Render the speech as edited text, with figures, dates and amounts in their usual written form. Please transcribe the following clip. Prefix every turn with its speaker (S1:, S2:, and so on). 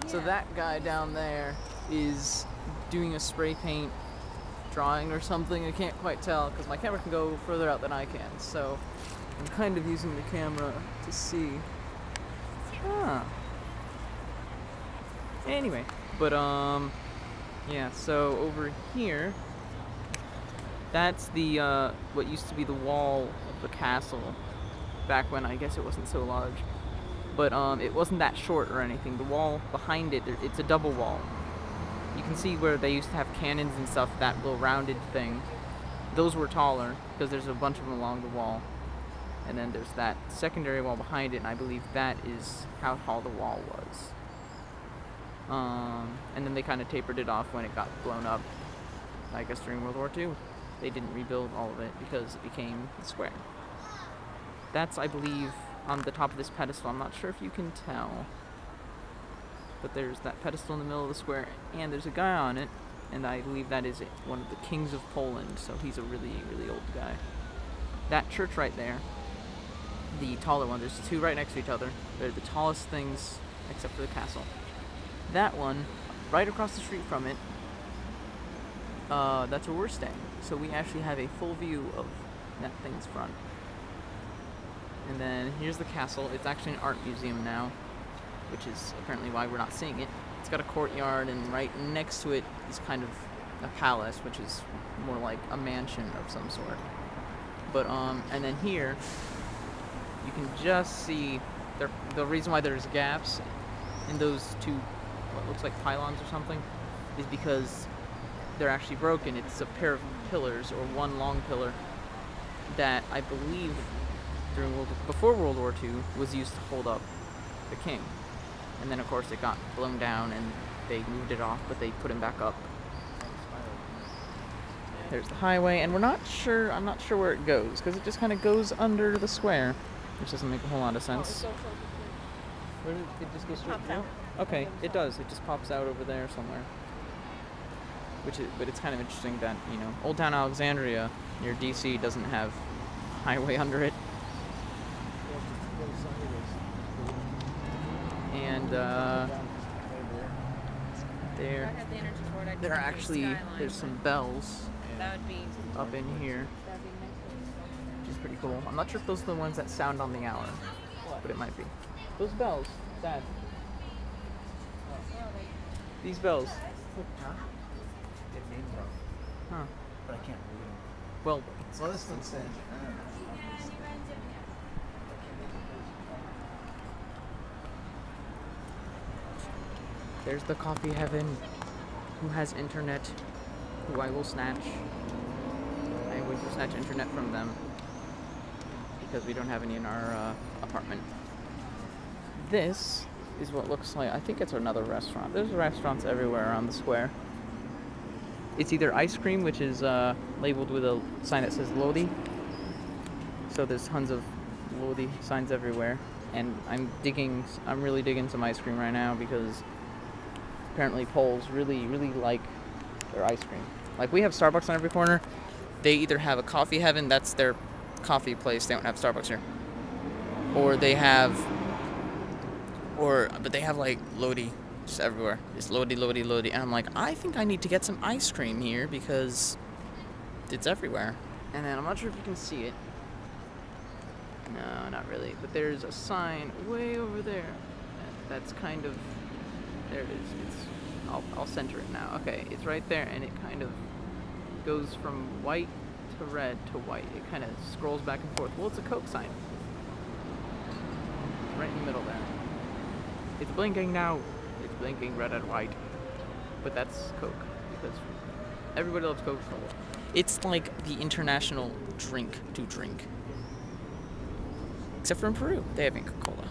S1: So that guy down there is doing a spray paint drawing or something. I can't quite tell because my camera can go further out than I can. So I'm kind of using the camera to see. Anyway, but yeah, so over here, that's the what used to be the wall of the castle back when I guess it wasn't so large. But it wasn't that short or anything. The wall behind it, it's a double wall. You can see where they used to have cannons and stuff, that little rounded thing. Those were taller because there's a bunch of them along the wall. And then there's that secondary wall behind it, and I believe that is how tall the wall was. And then they kind of tapered it off when it got blown up. I guess during World War II. They didn't rebuild all of it because it became the square. That's, I believe, on the top of this pedestal. I'm not sure if you can tell. But there's that pedestal in the middle of the square, and there's a guy on it, and I believe that is one of the kings of Poland, so he's a really, really old guy. That church right there, the taller one, there's two right next to each other. They're the tallest things except for the castle. That one, right across the street from it, that's where we're staying. So we actually have a full view of that thing's front. And then here's the castle. It's actually an art museum now, which is apparently why we're not seeing it. It's got a courtyard, and right next to it is kind of a palace, which is more like a mansion of some sort. But and then here, you can just see the reason why there's gaps in those two, what looks like pylons or something, is because they're actually broken. It's a pair of pillars, or one long pillar, that I believe before World War II was used to hold up the king. And then of course it got blown down and they moved it off, but they put him back up. There's the highway, and I'm not sure where it goes, because it just kind of goes under the square, which doesn't make a whole lot of sense. Where did it just go straight through? Okay, it does. It just pops out over there somewhere. But it's kind of interesting that, you know, Old Town Alexandria near DC doesn't have a highway under it. And there's some bells up in here, which is pretty cool. I'm not sure if those are the ones that sound on the hour, but it might be. Those bells, Dad. These bells. Huh.
S2: But I can't read them.
S1: Well,
S2: this one says.
S1: There's the coffee heaven, who has internet, who I will snatch. I would snatch internet from them, because we don't have any in our apartment. This is what looks like, I think it's another restaurant. There's restaurants everywhere around the square. It's either ice cream, which is labeled with a sign that says Lodi. So there's tons of Lodi signs everywhere. And I'm really digging some ice cream right now, because apparently Poles really, really like their ice cream. Like, we have Starbucks on every corner. They either have a coffee heaven, that's their coffee place, they don't have Starbucks here. Or they have, but they have like Lodi just everywhere. Just Lodi, Lodi, Lodi. And I'm like, I think I need to get some ice cream here, because it's everywhere. And then I'm not sure if you can see it. No, not really. But there's a sign way over there. That's kind of, there it is. I'll center it now. Okay, it's right there, and it kind of goes from white to red to white. It kind of scrolls back and forth. Well, it's a Coke sign. Right in the middle there. It's blinking now. It's blinking red and white. But that's Coke, because everybody loves Coca-Cola. It's like the international drink to drink. Except for in Peru, they have Coca-Cola.